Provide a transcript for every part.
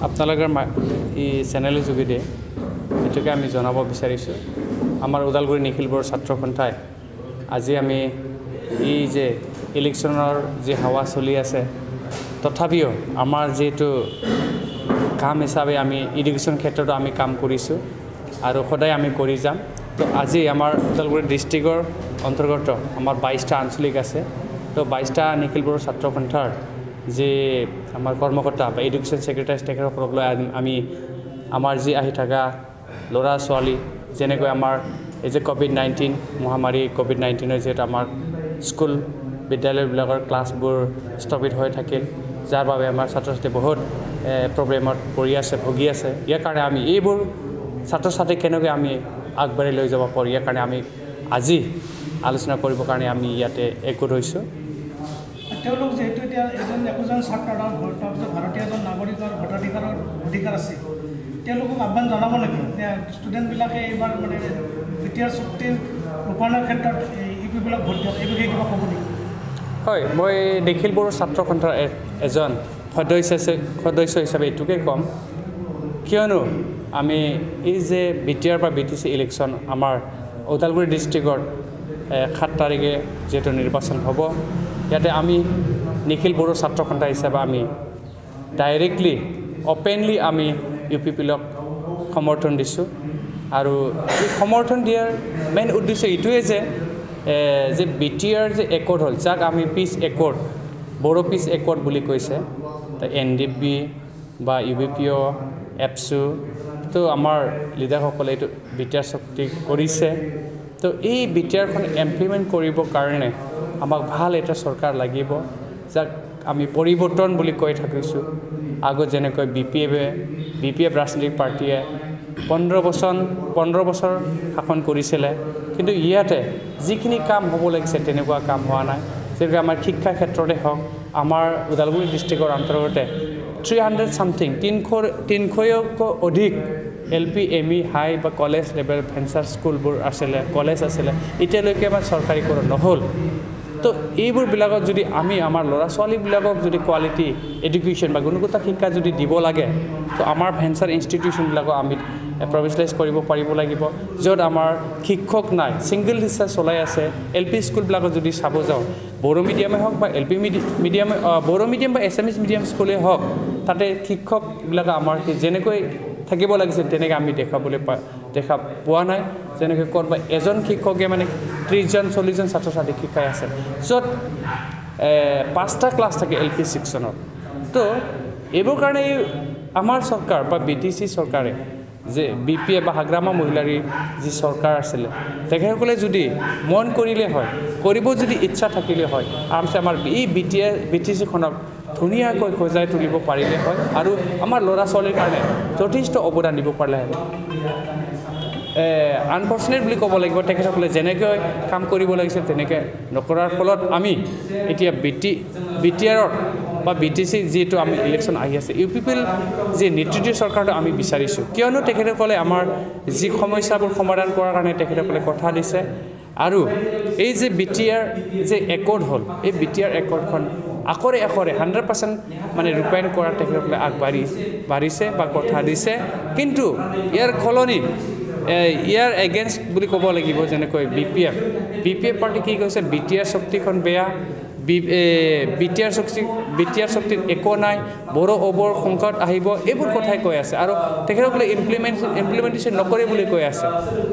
আপোনালোকৰ এই চেনেলৰ যোগেদি এটোকে আমি জনাব বিচাৰিছোঁ আমাৰ ওদালগুৰি নিখিল বড়ো ছাত্ৰ সন্থাই আজি আমি এই যে ইলেকশ্যনৰ যে হাৱা চলি আছে তথাপিও আমাৰ যেটো কাম হিচাপে আমি এডুকেশ্যন ক্ষেত্ৰত আমি কাম কৰিছোঁ আৰু সদায় আমি কৰি যাম তো আজি আমাৰ ওদালগুৰি ডিষ্ট্ৰিক্টৰ অন্তৰ্গত আমাৰ 22টা আঞ্চলিক আছে তো 22টা নিখিল বড়ো ছাত্ৰ সন্থাৰ যে আমাৰ কৰ্মকৰ্তা বা এডুকেশ্যন সেক্ৰেটাৰী তেখেতসকলক আমি আমাৰ যি আহি থকা ল'ৰা ছোৱালী যেনেকৈ আমাৰ এই যে কোভিড-19 মহামাৰী কোভিড-19ৰ যেটা আমাৰ স্কুল বিদ্যালয়বিলাকৰ ক্লাছবোৰ স্থগিত হৈ থাকিল যাৰ বাবে আমাৰ ছাত্ৰ ছাত্ৰী বহুত প্ৰব্লেমত পৰি আছে ভুগি আছে ইয়াৰ কাৰণে আমি এইবোৰ ছাত্ৰ ছাত্ৰী কেনেকৈ আমি আগবাঢ়ি লৈ যাব পাৰোঁ ইয়াৰ কাৰণে আমি আজি আলোচনা কৰিবৰ কাৰণে আমি ইয়াতে একগোট হৈছোঁ তেওঁলোক যেহেতু এতিয়া একজন ছাত্ৰ তাৰপিছত ভাৰতীয় এজন নাগৰিকৰ ভোটাধিকাৰৰ অধিকাৰ আছে তেওঁলোকক আহ্বান জনাব নেকি ষ্টুডেণ্টবিলাকে এইবাৰ মানে বিটিআৰ চুক্তিৰ ৰূপায়ণৰ ক্ষেত্ৰত ইউপিবিলাক ভোট দিয়ক এই বিষয়ে কিবা ক'ব নেকি হয় মই নিখিল বড়ো ছাত্ৰ সন্থাৰ এজন সদস্য হিচাপে এইটোকে ক'ম কিয়নো আমি এই যে বিটিআৰ বা বিটিচি ইলেকশ্যন আমাৰ ওদালগুৰি ডিষ্ট্ৰিক্টৰ 7 তাৰিখে যেটো নিৰ্বাচন হ'ব ইয়াতে আমি নিখিল বড়ো ছাত্ৰ সন্থা হিচাপে আমি ডাইৰেক্টলি অপেনলি আমি ইউপিপিলক সমৰ্থন দিছোঁ আৰু এই সমৰ্থন দিয়াৰ মেইন উদ্দেশ্য এইটোৱে যে বিটিআৰ যে একৰ্ড হ'ল যাক আমি পিছ একৰ্ড বড়ো পিছ একৰ্ড বুলি কৈছে এনডিপি বা ইউবিপিঅ এপছু তো আমাৰ লিডাৰসকলে এইটো বিটিআৰ চুক্তি কৰিছে তো এই বিটিআৰখন ইমপ্লিমেণ্ট কৰিবৰ কাৰণে আমাক ভাল এটা চৰকাৰ লাগিব যাক আমি পৰিৱৰ্তন বুলি কৈ থাকিছোঁ আগত যেনেকৈ বিপিএফ ৰাজনৈতিক পাৰ্টীয়ে 15 বছৰ শাসন কৰিছিলে কিন্তু ইয়াতে যিখিনি কাম হ'ব লাগিছে তেনেকুৱা কাম হোৱা নাই যেনেকৈ আমাৰ শিক্ষা ক্ষেত্ৰতে হওক আমাৰ ওদালগুৰি ডিষ্ট্ৰিক্টৰ অন্তৰ্গতে 300 সামথিং 300তকৈ অধিক LP ME হাই বা কলেজ লেভেল ভেঞ্চাৰ স্কুলবোৰ আছিলে কলেজ আছিলে এতিয়ালৈকে আমাৰ চৰকাৰীকৰণ নহ'ল তো এইবোৰবিলাকত যদি আমি আমাৰ ল'ৰা ছোৱালীবিলাকক যদি কোৱালিটি এডুকেশ্যন বা গুণগত শিক্ষা যদি দিব লাগে তো আমাৰ ভেঞ্চাৰ ইনষ্টিটিউশ্যনবিলাকক আমি প্ৰভিঞ্চিয়েলাইজ কৰিব পাৰিব লাগিব য'ত আমাৰ শিক্ষক নাই ছিংগল টিচাৰ চলাই আছে LP স্কুলবিলাকত যদি চাব যাওঁ বড়ো মিডিয়ামে হওক বা LP মিডিয়ামে বড়ো মিডিয়াম বা এছামিছ মিডিয়াম স্কুলেই হওক তাতে শিক্ষকবিলাক আমাৰ যেনেকৈ থাকিব লাগিছে তেনেকৈ আমি দেখা পোৱা নাই যেনেকৈ ক'ৰবা এজন শিক্ষকে মানে 30জন 40জন ছাত্ৰ ছাত্ৰীক শিকাই আছে য'ত 5টা ক্লাছ থাকে LP ছেকশ্যনত তো এইবোৰ কাৰণে আমাৰ চৰকাৰ বা BTC চৰকাৰে যে BPF বা হাগ্ৰামা মহিলাৰী যি চৰকাৰ আছিলে তেখেতসকলে যদি মন কৰিলে হয় কৰিব যদি ইচ্ছা থাকিলে হয় আৰামছে আমাৰ এই BTCখনক ধুনীয়াকৈ সজাই তুলিব পাৰিলে হয় আৰু আমাৰ ল'ৰা ছোৱালীৰ কাৰণে যথেষ্ট অৱদান দিব পাৰিলে হয় আনফৰ্চুনেট বুলি ক'ব লাগিব তেখেতসকলে যেনেকৈ কাম কৰিব লাগিছিল তেনেকৈ নকৰাৰ ফলত আমি এতিয়া বিটিআৰৰ বা BTC যিটো আমি ইলেকশ্যন আহি আছে ইউপিপিএল যি নেতৃত্ব চৰকাৰটো আমি বিচাৰিছোঁ কিয়নো তেখেতসকলে আমাৰ যি সমস্যাবোৰ সমাধান কৰাৰ কাৰণে তেখেতসকলে কথা দিছে আৰু এই যে বিটিআৰ যে একৰ্ড হ'ল এই বিটিআৰ একৰ্ডখন আখৰে 100% মানে ৰূপায়ণ কৰাৰ তেখেতসকলে আগবাঢ়িছে বা কথা দিছে কিন্তু ইয়াৰ সলনি ইয়াৰ এগেইনষ্ট বুলি ক'ব লাগিব যেনেকৈ বিপিএফ পাৰ্টি কি কৈছে বিটিআৰ চুক্তিখন বেয়া বিটিআৰ চুক্তিত একো নাই বড়ো অবৰ সংকট আহিব এইবোৰ কথাই কৈ আছে আৰু তেখেতসকলে ইমপ্লিমেণ্টেশ্যন নকৰে বুলি কৈ আছে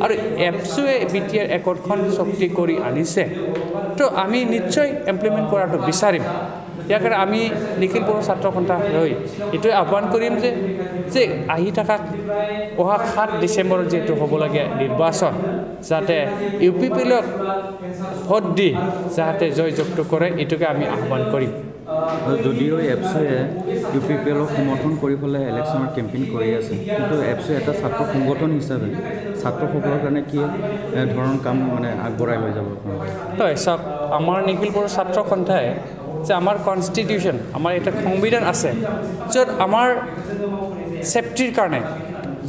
আৰু এপছুৱে বিটিআৰ একৰ্ডখন চুক্তি কৰি আনিছে তো আমি নিশ্চয় ইমপ্লিমেণ্ট কৰাটো বিচাৰিম ইয়াৰ কাৰণে আমি নিখিল বড়ো ছাত্ৰ সন্থা হৈ এইটোৱে আহ্বান কৰিম যে আহি থকা অহা 7 ডিচেম্বৰত যিহেতু হ'ব লাগে নিৰ্বাচন যাতে ইউপিপিএলক ভোট দি যাতে জয়যুক্ত কৰে এইটোকে আমি আহ্বান কৰিম যদিও এপছুৱে ইউপিপিএলক সমৰ্থন কৰি পেলাই ইলেকশ্যনৰ কেম্পেইন কৰি আছে কিন্তু এপছুৱে এটা ছাত্ৰ সংগঠন হিচাপে ছাত্ৰসকলৰ কাৰণে কি ধৰণৰ কাম মানে আগবঢ়াই লৈ যাব হয় চাওক আমাৰ নিখিল বড়ো ছাত্ৰ সন্থাই যে আমাৰ কনষ্টিটিউশ্যন আমাৰ এটা সংবিধান আছে য'ত আমাৰ সেফটিৰ কাৰণে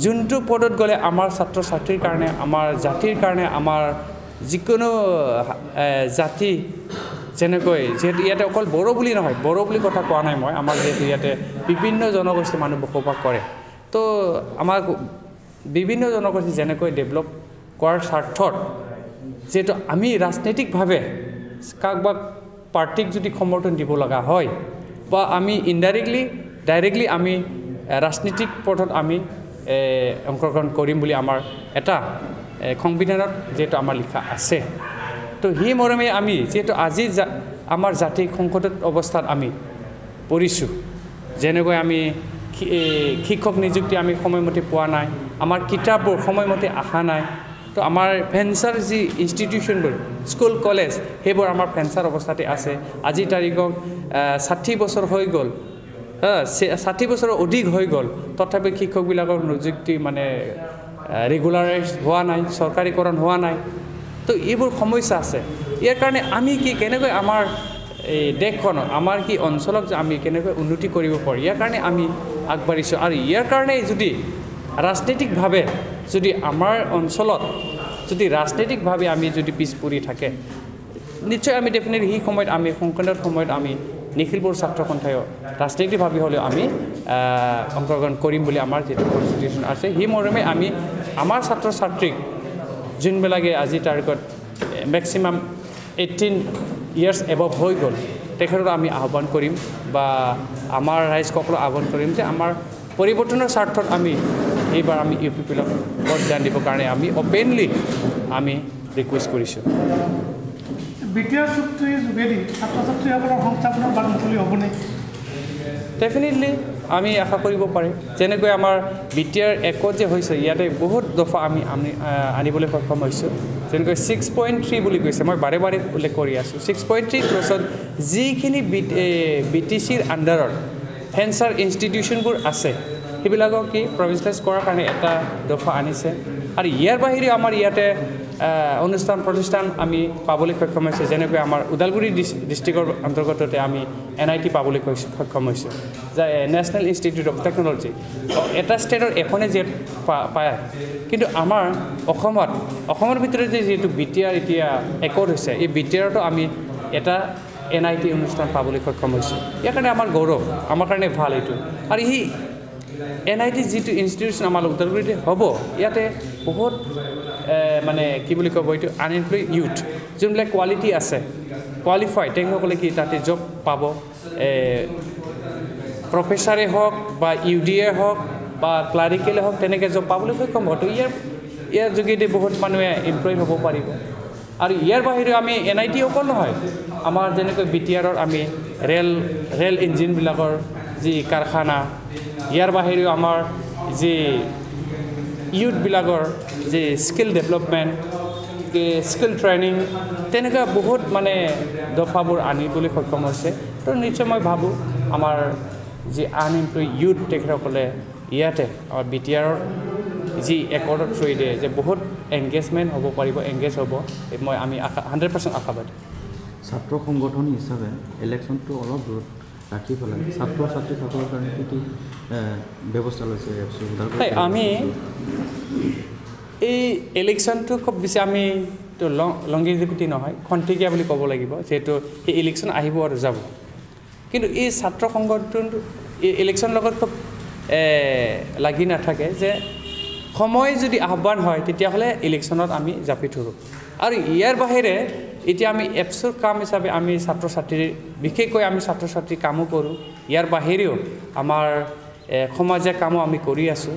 যোনটো পদত গ'লে আমাৰ ছাত্ৰ ছাত্ৰীৰ কাৰণে আমাৰ জাতিৰ কাৰণে আমাৰ যিকোনো জাতি যেনেকৈ যিহেতু ইয়াতে অকল বড়ো বুলি নহয় বড়ো বুলি কথা কোৱা নাই মই আমাৰ যিহেতু ইয়াতে বিভিন্ন জনগোষ্ঠীৰ মানুহ বসবাস কৰে তো আমাৰ বিভিন্ন জনগোষ্ঠী যেনেকৈ ডেভেলপ কৰাৰ স্বাৰ্থত যিহেতু আমি ৰাজনৈতিকভাৱে কাৰোবাক পাৰ্টিক যদি সমৰ্থন দিব লগা হয় বা আমি ডাইৰেক্টলি আমি ৰাজনৈতিক পথত আমি অংশগ্ৰহণ কৰিম বুলি আমাৰ এটা সংবিধানত যিহেতু আমাৰ লিখা আছে তো সেই মৰমে আমি যিহেতু আজি আমাৰ জাতিক সংকটত অৱস্থাত আমি পৰিছোঁ যেনেকৈ আমি শিক্ষক নিযুক্তি আমি সময়মতে পোৱা নাই আমাৰ কিতাপবোৰ সময়মতে অহা নাই তো আমাৰ ভেঞ্চাৰ যি ইনষ্টিটিউশ্যনবোৰ স্কুল কলেজ সেইবোৰ আমাৰ ভেঞ্চাৰ অৱস্থাতে আছে আজিৰ তাৰিখত 60 বছৰ হৈ গ'ল 60 বছৰৰ অধিক হৈ গ'ল তথাপি শিক্ষকবিলাকৰ নিযুক্তি মানে ৰেগুলাৰাইজ হোৱা নাই চৰকাৰীকৰণ হোৱা নাই তো এইবোৰ সমস্যা আছে ইয়াৰ কাৰণে আমি কেনেকৈ আমাৰ এই দেশখন আমাৰ কি অঞ্চলক আমি কেনেকৈ উন্নতি কৰিব পাৰোঁ ইয়াৰ কাৰণে আমি আগবাঢ়িছোঁ আৰু ইয়াৰ কাৰণে যদি ৰাজনৈতিকভাৱে যদি আমাৰ অঞ্চলত যদি ৰাজনৈতিকভাৱে আমি যদি পিছ পৰি থাকে নিশ্চয় আমি ডেফিনেটলি সেই সময়ত আমি সংকটৰ সময়ত আমি নিখিল বড়ো ছাত্ৰ সন্থাই ৰাজনৈতিকভাৱে হ'লেও আমি অংশগ্ৰহণ কৰিম বুলি আমাৰ যিটো কনষ্টিটিউশ্যন আছে সেই মৰ্মে আমি আমাৰ ছাত্ৰ ছাত্ৰীক যোনবিলাকে আজিৰ তাৰিখত মেক্সিমাম 18 ইয়াৰ্ছ এবভ হৈ গ'ল তেখেতক আমি আহ্বান কৰিম বা আমাৰ ৰাইজসকলক আহ্বান কৰিম যে আমাৰ পৰিৱৰ্তনৰ স্বাৰ্থত আমি এইবাৰ আমি UPPLক ভোটদান দিবৰ কাৰণে আমি অপেনলি আমি ৰিকুৱেষ্ট কৰিছোঁ BTR চুক্তিৰ যোগেদি ছাত্ৰ ছাত্ৰীসকলৰ সংস্থাপনৰ বাট মুকলি হ'বনে ডেফিনেটলি আমি আশা কৰিব পাৰি যেনেকৈ আমাৰ BTR একত যে হৈছে ইয়াতে বহুত দফা আমি আনিবলৈ সক্ষম হৈছোঁ যেনেকৈ 6.3 বুলি কৈছে মই বাৰে বাৰে উল্লেখ কৰি আছোঁ 6.3 ক্ৰছত যিখিনি BTCৰ আণ্ডাৰত ভেঞ্চাৰ ইনষ্টিটিউশ্যনবোৰ আছে সেইবিলাকক কি প্ৰভিঞ্চিয়েলাইজ কৰাৰ কাৰণে এটা দফা আনিছে আৰু ইয়াৰ বাহিৰে আমাৰ ইয়াতে অনুষ্ঠান প্ৰতিষ্ঠান আমি পাবলৈ সক্ষম হৈছে যেনেকৈ আমাৰ ওদালগুৰি ডিষ্ট্ৰিক্টৰ অন্তৰ্গততে আমি NIT পাবলৈ সক্ষম হৈছোঁ যে নেশ্যনেল ইনষ্টিটিউট অফ টেকন'লজি এটা ষ্টেটৰ এখনে যিহেতু পায় কিন্তু আমাৰ অসমৰ ভিতৰতে যিহেতু BTR এতিয়া একত হৈছে এই BTRতো আমি এটা NIT অনুষ্ঠান পাবলৈ সক্ষম হৈছোঁ ইয়াৰ কাৰণে আমাৰ গৌৰৱ আমাৰ কাৰণে ভাল এইটো আৰু এই NIT যিটো ইনষ্টিটিউশ্যন আমাৰ ওদালগুৰিতে হ'ব ইয়াতে বহুত মানে কি বুলি ক'ব এইটো আনএমপ্লয়ড ইউথ যোনবিলাক কোৱালিটি আছে কোৱালিফাইড তেওঁলোকসকলে কি তাতে জব পাব প্ৰফেচাৰে হওক বা UDA হওক বা ক্লাৰিকেলে হওক তেনেকৈ জব পাবলৈ সক্ষম হ'ব তো ইয়াৰ যোগেদি বহুত মানুহে এমপ্লয়ড হ'ব পাৰিব আৰু ইয়াৰ বাহিৰেও আমি NIT অকল নহয় আমাৰ যেনেকৈ BTRৰ আমি ৰেল ইঞ্জিনবিলাকৰ যি কাৰখানা ইয়াৰ বাহিৰেও আমাৰ যি ইউথবিলাকৰ যি স্কিল ডেভেলপমেণ্ট স্কিল ট্ৰেইনিং তেনেকুৱা বহুত মানে দফাবোৰ আনিবলৈ সক্ষম হৈছে তো নিশ্চয় মই ভাবোঁ আমাৰ যি আনএমপ্লয়ড ইউথ তেখেতসকলে ইয়াতে আমাৰ BTRৰ যি একৰ্ডৰ থ্ৰুইৰে যে বহুত এংগেজমেণ্ট হ'ব পাৰিব এংগেজ হ'ব মই আমি 100% আশাবাদী ছাত্ৰ সংগঠন হিচাপে ইলেকশ্যনটো অলপ দূৰত ৰাখি পেলাই ছাত্ৰ ছাত্ৰীসকলৰ কাৰণে কি ব্যৱস্থা লৈছে আমি এই ইলেকশ্যনটো খুব বেছি আমি তো লংগিভিটি নহয় খন্তেকীয়া বুলি ক'ব লাগিব যিহেতু এই ইলেকশ্যন আহিব আৰু যাব কিন্তু এই ছাত্ৰ সংগঠনটো এই ইলেকশ্যনৰ লগত খুব লাগি নাথাকে যে সময় যদি আহ্বান হয় তেতিয়াহ'লে ইলেকশ্যনত আমি জাপি ধৰোঁ আৰু ইয়াৰ বাহিৰে এতিয়া আমি এপছৰ কাম হিচাপে আমি ছাত্ৰ ছাত্ৰীৰ বিশেষকৈ আমি ছাত্ৰ ছাত্ৰীৰ কামো কৰোঁ ইয়াৰ বাহিৰেও আমাৰ সমাজীয়া কামো আমি কৰি আছোঁ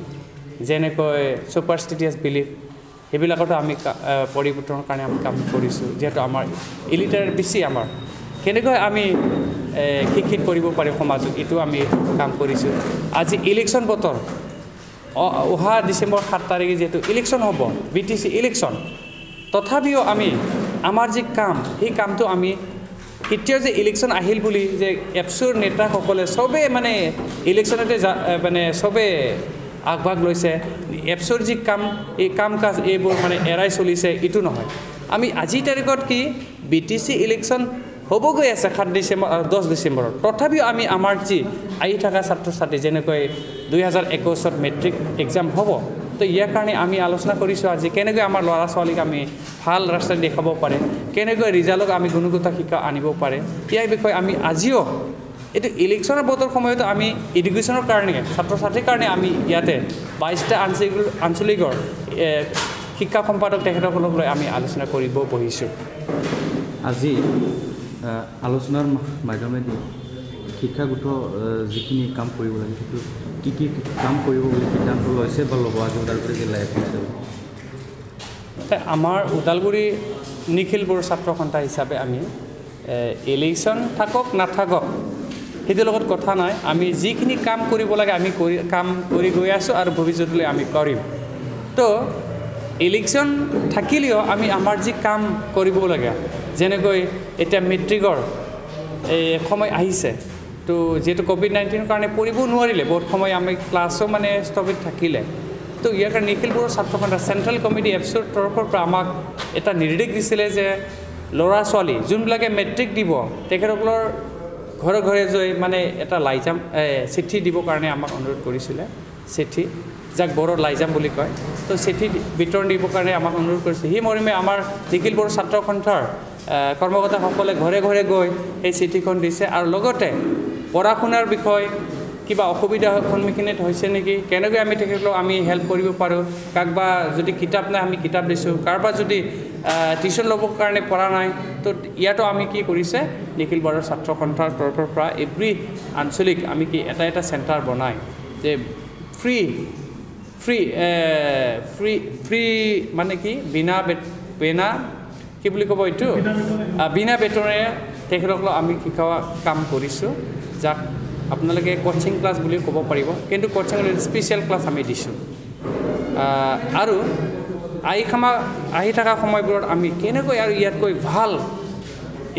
যেনেকৈ ছুপাৰষ্টিটিয়াছ বিলিফ সেইবিলাকতো আমি পৰিৱৰ্তনৰ কাৰণে আমি কাম কৰিছোঁ যিহেতু আমাৰ ইলিটাৰ বেছি আমাৰ কেনেকৈ আমি শিক্ষিত কৰিব পাৰি সমাজক এইটো আমি কাম কৰিছোঁ আজি ইলেকশ্যন বতৰ অহা ডিচেম্বৰ 7 তাৰিখে যিহেতু ইলেকশ্যন হ'ব BTC ইলেকশ্যন তথাপিও আমি আমাৰ যি কাম সেই কামটো আমি কেতিয়াও যে ইলেকশ্যন আহিল বুলি যে এপছৰ নেতাসকলে চবেই মানে ইলেকশ্যনতে মানে চবেই আগভাগ লৈছে এপছৰ যি কাম এই কাম কাজ এইবোৰ মানে এৰাই চলিছে এইটো নহয় আমি আজিৰ তাৰিখত কি BTC ইলেকশ্যন হ'বগৈ আছে 7 ডিচেম্বৰ আৰু 10 ডিচেম্বৰত তথাপিও আমি আমাৰ যি আহি থকা ছাত্ৰ ছাত্ৰী যেনেকৈ 2021 মেট্ৰিক এক্সাম হ'ব তো ইয়াৰ কাৰণে আমি আলোচনা কৰিছোঁ আজি কেনেকৈ আমাৰ ল'ৰা ছোৱালীক আমি ভাল ৰাস্তা দেখাব পাৰে কেনেকৈ ৰিজাল্টক আমি গুণগত শিক্ষা আনিব পাৰে ইয়াৰ বিষয়ে আমি আজিও এইটো ইলেকশ্যনৰ বতৰ সময়তো আমি এডুকেশ্যনৰ কাৰণে ছাত্ৰ ছাত্ৰীৰ কাৰণে আমি ইয়াতে 22টা আঞ্চলিকৰ শিক্ষা সম্পাদক তেখেতসকলক লৈ আমি আলোচনা কৰিব বহিছোঁ আজি আলোচনাৰ মাধ্যমেদি শিক্ষাগত যিখিনি কাম কৰিব লাগে সেইটো কি কাম কৰিব বুলি সিদ্ধান্ত লৈছে বা ল'ব আজি ওদালগুৰি জিলা এফচি আমাৰ ওদালগুৰি নিখিল বড়ো ছাত্ৰ সন্থা হিচাপে আমি ইলেকশ্যন থাকক নাথাকক সেইটোৰ লগত কথা নাই আমি যিখিনি কাম কৰিব লাগে আমি কাম কৰি গৈ আছোঁ আৰু ভৱিষ্যতলৈ আমি কৰিম তো ইলেকশ্যন থাকিলেও আমি আমাৰ যি কাম কৰিব লাগে যেনেকৈ এতিয়া মেট্ৰিকৰ সময় আহিছে তো যেহেতু কোভিড-19 কাৰণে পঢ়িব নোৱাৰিলে বহুত সময় আমি ক্লাছো মানে স্থগিত থাকিলে তো ইয়াৰ কাৰণে নিখিল বড়ো ছাত্ৰ সন্থা চেণ্ট্ৰেল কমিটি এফচৰ তৰফৰ পৰা আমাক এটা নিৰ্দেশ দিছিলে যে ল'ৰা ছোৱালী যোনবিলাকে মেট্ৰিক দিব তেখেতসকলৰ ঘৰে ঘৰে গৈ মানে এটা লাইজাম চিঠি দিবৰ কাৰণে আমাক অনুৰোধ কৰিছিলে চিঠি যাক বড়োত লাইজাম বুলি কয় তো চিঠি বিতৰণ দিবৰ কাৰণে আমাক অনুৰোধ কৰিছে সেই মৰ্মে আমাৰ নিখিল বড়ো ছাত্ৰ সন্থাৰ কৰ্মকৰ্তাসকলে ঘৰে ঘৰে গৈ সেই চিঠিখন দিছে আৰু লগতে পঢ়া শুনাৰ বিষয় কিবা অসুবিধাৰ সন্মুখীন হৈছে নেকি কেনেকৈ আমি তেখেতলোক আমি হেল্প কৰিব পাৰোঁ কাকবা যদি কিতাপ নাই আমি কিতাপ দিছোঁ কাৰোবাৰ যদি টিউশ্যন ল'বৰ কাৰণে পঢ়া নাই তো ইয়াতো আমি কি কৰিছে নিখিল বড়ো ছাত্ৰ সন্থাৰ তৰফৰ পৰা এভৰি আঞ্চলিক আমি কি এটা চেণ্টাৰ বনাই যে ফ্ৰী মানে কি বিনা কি বুলি ক'ব এইটো বিনা বেতনেৰে তেখেতসকলক আমি শিকোৱা কাম কৰিছোঁ যাক আপোনালোকে কোচিং ক্লাছ বুলি ক'ব পাৰিব কিন্তু কোচিং স্পেচিয়েল ক্লাছ আমি দিছোঁ আৰু আহি থকা সময়বোৰত আমি কেনেকৈ আৰু ইয়াতকৈ ভাল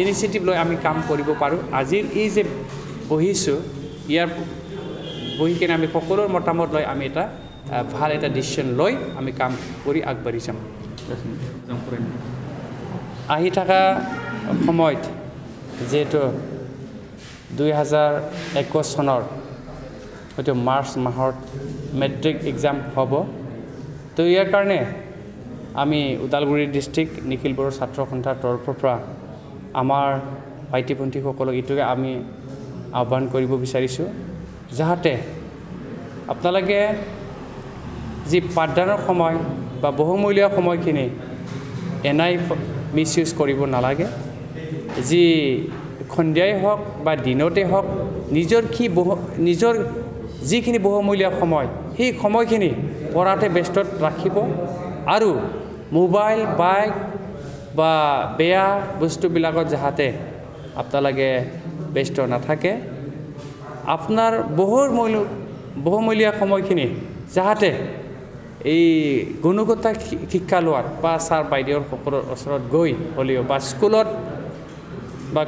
ইনিচিয়েটিভ লৈ আমি কাম কৰিব পাৰোঁ আজিৰ এই যে বহিছোঁ ইয়াৰ বহি কিনে আমি সকলোৰ মতামত লৈ আমি এটা ভাল এটা ডিচিশ্যন লৈ আমি কাম কৰি আগবাঢ়ি যাম আহি থকা সময়ত যিহেতু 2021 চনৰ হয়তো মাৰ্চ মাহত মেট্ৰিক এক্সাম হ'ব তো ইয়াৰ কাৰণে আমি ওদালগুৰি ডিষ্ট্ৰিক্ট নিখিল বড়ো ছাত্ৰ সন্থাৰ তৰফৰ পৰা আমাৰ ভাইটি ভণ্টিসকলক এইটোকে আমি আহ্বান কৰিব বিচাৰিছোঁ যাতে আপোনালোকে যি পাঠদানৰ সময় বা বহুমূলীয়া সময়খিনি এনাই মিছ ইউজ কৰিব নালাগে যি সন্ধিয়াই হওক বা দিনতে হওক নিজৰ যিখিনি বহুমূলীয়া সময় সেই সময়খিনি পঢ়াতে ব্যস্ত ৰাখিব আৰু মোবাইল বাইক বা বেয়া বস্তুবিলাকত যাতে আপোনালোকে ব্যস্ত নাথাকে আপোনাৰ বহুমূলীয়া সময়খিনি যাতে এই গুণগত শিক্ষা লোৱাত বা ছাৰ বাইদেউৰ সকলৰ ওচৰত গৈ হ'লেও বা স্কুলত বা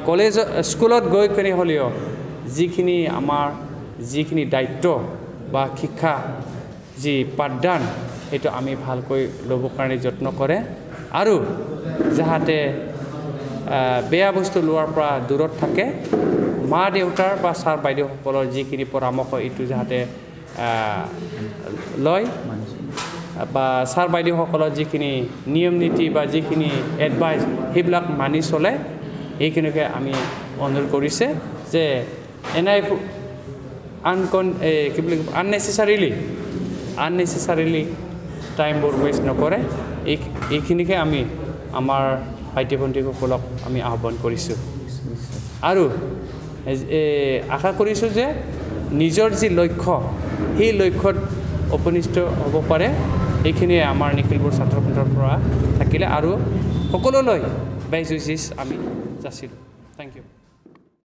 স্কুলত গৈ কিনে হ'লেও যিখিনি দায়িত্ব বা শিক্ষা যি পাঠদান সেইটো আমি ভালকৈ ল'বৰ কাৰণে যত্ন কৰে আৰু যাতে বেয়া বস্তু লোৱাৰ পৰা দূৰত থাকে মা দেউতাৰ বা ছাৰ বাইদেউসকলৰ যিখিনি পৰামৰ্শ এইটো যাতে লয় বা ছাৰ বাইদেউসকলৰ যিখিনি নিয়ম নীতি বা যিখিনি এডভাইচ সেইবিলাক মানি চলে এইখিনিকে আমি অনুৰোধ কৰিছে যে এনাই কি বুলি আননেচেচাৰিলি টাইমবোৰ ৱেষ্ট নকৰে এইখিনিকে আমি আমাৰ ভাইটি ভণ্টিসকলক আমি আহ্বান কৰিছোঁ আৰু আশা কৰিছোঁ যে নিজৰ যি লক্ষ্য সেই লক্ষ্যত উপনীত হ'ব পাৰে এইখিনিয়ে আমাৰ নিখিল বড়ো ছাত্ৰ সন্থাৰ পৰা থাকিলে আৰু সকলোলৈ বেষ্ট উইচেছ আমি যাচিলোঁ থেংক ইউ